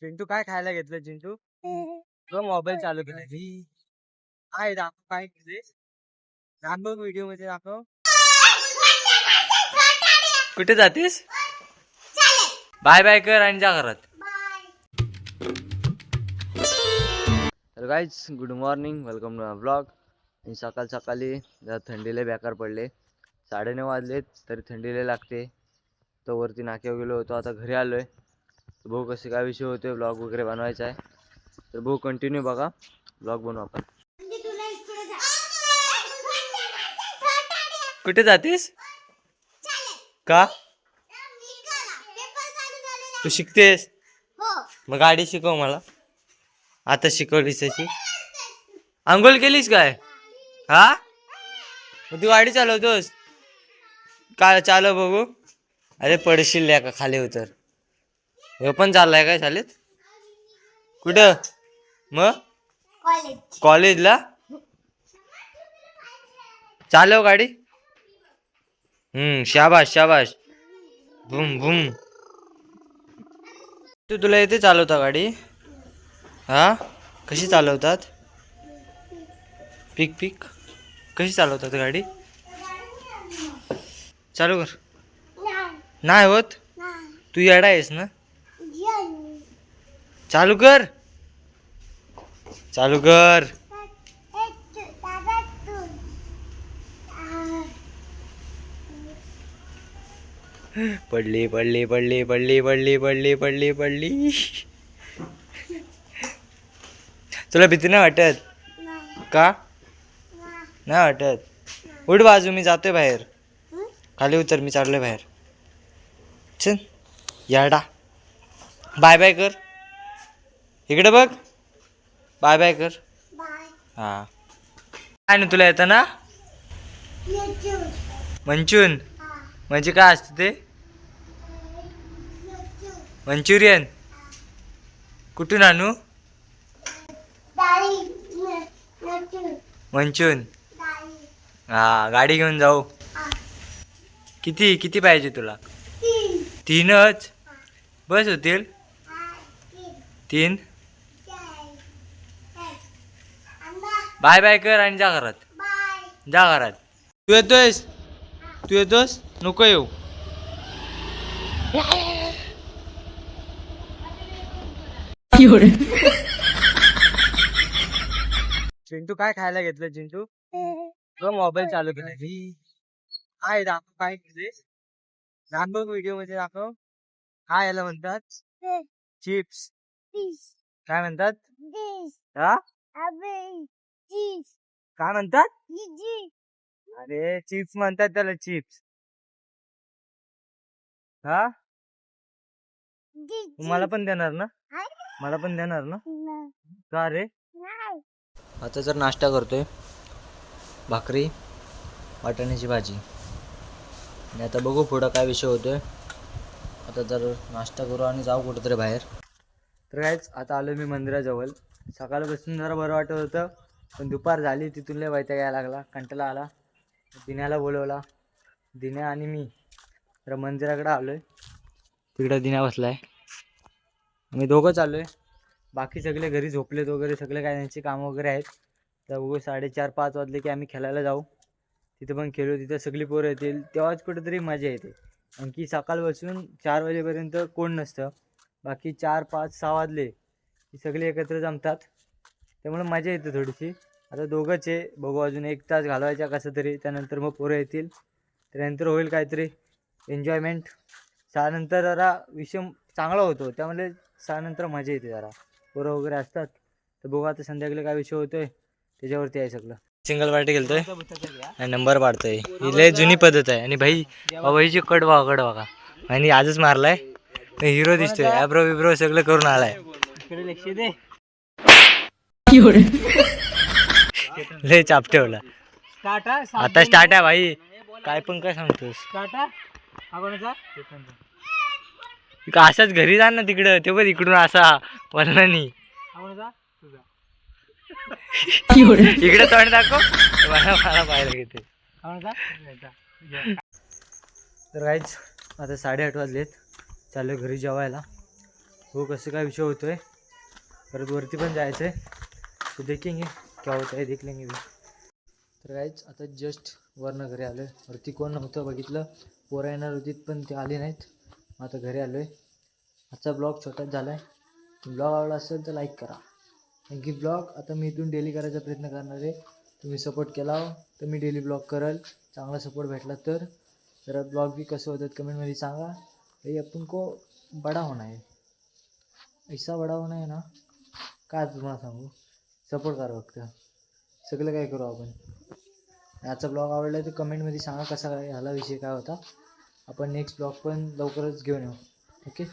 चिंटू काय खायला घेतलं चिंटू? तो मोबाईल चालू केला. काय दाखव, काय केले दाखव, व्हिडिओ मध्ये दाखव. कुठे जातेस? बाय बाय कर आणि जा घरात. तर guys good morning, welcome to my blog. आणि सकाळ सकाळी जरा थंडीला बेकार पडले. 9:30 वाजलेत तरी थंडीला लागते. तो वरती नाक्यावर गेलो होतो, आता घरी आलोय. भाऊ कसे काय विषय होते, ब्लॉग वगैरे बनवायचा आहे. तर भाऊ कंटिन्यू बघा, ब्लॉग बनवू आपण. कुठे जातेस? का तू शिकतेस? मग गाडी शिकव मला. आता शिकवलीस तशी. आंघोळ केलीस काय? हा, मग तू गाडी चालवतोस काय? चालव बघू. अरे पडशील का खाली उतर. हे पण चाललाय काय शाळेत? कुठं मग? कॉलेजला चालव गाडी. शाबाश शाबाश. बुम बुम. तुला येते चालवता गाडी? हा, कशी चालवतात? पिक पिक कशी चालवतात गाडी? चालू कर. नाही होत. तू येडा आहेस ना? चालू कर, चालू कर. पडली पडली पडली पडली पडली पडली पडली पडली. तुला भीती नाही वाटत का? नाही वाटत. उठ बाजू, मी जातोय बाहेर. खाली उतर, मी चाललोय बाहेर. चल याडा. बाय बाय कर. इकडे बघ, बाय बाय कर. हा, काय ना तुला येतं ना मंचून? म्हणजे काय असतं ते? मंचुरियन. कुठून आणू? मंचून. हा, गाडी घेऊन जाऊ. किती किती पाहिजे तुला? 3च बस होतील? 3. बाय बाय कर आणि जा घरात. जा घरात. तू येतोयस? तू येतोस? नको येऊ. चिंटू काय खायला घेतलं चिंटू? तो मोबाईल चालू केला. काय दाखव, काय केले दाखव, व्हिडिओ मध्ये दाखव. काय याला म्हणतात? चिप्स. काय म्हणतात? हा, काय म्हणतात? अरे चिप्स म्हणतात त्याला, चिप्स. हा, मला पण देणार ना? मला पण देणार ना? का रे? आता जर नाश्ता करतोय, भाकरी वाटाण्याची भाजी. आणि आता बघू पुढं काय विषय होतोय. आता जर नाश्ता करू आणि जाऊ कुठेतरी बाहेर. तर कायच आता आलो मी मंदिराजवळ. सकाळपासून जरा बरं वाटत होतं, पण दुपार झाली तिथून लय वैताग यायला लागला, कंटाळा आला. दिन्याला बोलवला. दिन्या आणि मी तर मंदिराकडे आलोय. तिकडे दिन्या बसलाय, मी दोघं चाललोय. बाकी सगळे घरी झोपलेत वगैरे, सगळे काय त्यांची कामं वगैरे आहेत. तर बघू 4:30-5 वाजले की आम्ही खेळायला जाऊ. तिथे पण खेळू. तिथं सगळी पोरं येतील, तेव्हाच कुठेतरी मजा येते. आणखी सकाळपासून 4 वाजेपर्यंत कोण नसतं. बाकी 4-5-6 वाजले की सगळे एकत्र जमतात, त्यामुळे मजा येते थोडीशी. आता दोघंच आहे, बघू अजून 1 तास घालवायचा कसं तरी. त्यानंतर मग पोरं येतील, त्यानंतर होईल काहीतरी एन्जॉयमेंट. 6 नंतर जरा विषय चांगला होतो, त्यामुळे 6 नंतर मजा येते. जरा पोरं वगैरे असतात. तर बघू आता संध्याकाळी काय विषय होतोय त्याच्यावरती आहे सगळं. सिंगल पार्टी खेळतोय आणि नंबर पाडतोय. ही लय जुनी पद्धत आहे. आणि भाई भाईची कट बघा. आणि आजच मारलाय, हिरो दिसतोय. ॲब्रो बिब्रो सगळं करून आलाय. लय चाप ठेवला. आता स्टार्ट आहे भाई. काय पण काय सांगतोस? असाच घरी जा ना तिकडं. ते पण इकडून असा वरणानी. इकडे तोंड दाखव, मला पाहायला घेते. तर काहीच आता 8:30 वाजलेत. चालू घरी जेवायला. हो कसं काय विषय होतो आहे. परत वरती पण जायचं आहे. तो देखेंगे क्या होता है, देख लेंगे भी. तर काहीच आता जस्ट वरनं घरी आलो आहे. वरती कोण नव्हतं, बघितलं पोरं येणार होती पण ते आली नाहीत. आता घरी आलो आहे. आजचा ब्लॉग छोटाच झाला आहे. ब्लॉग आवडला असेल तर लाईक करा. आणखी ब्लॉग आता मी इथून डेली करायचा प्रयत्न करणार आहे. तुम्ही सपोर्ट केला तर मी डेली ब्लॉग करल. चांगला सपोर्ट भेटला तर जरा ब्लॉग भी कसं होतात कमेंटमध्ये सांगा. भाई आपण को बडा होना है, ऐसा बडा होना है ना. काय तुम्हाला सांगू, सपोर्ट करा फक्त. सगळं काय करू आपण. आजचा ब्लॉग आवडला तर कमेंटमध्ये सांगा कसा काय ह्याला विषय काय होता. आपण नेक्स्ट ब्लॉग पण लवकरच घेऊन येऊ. ओके.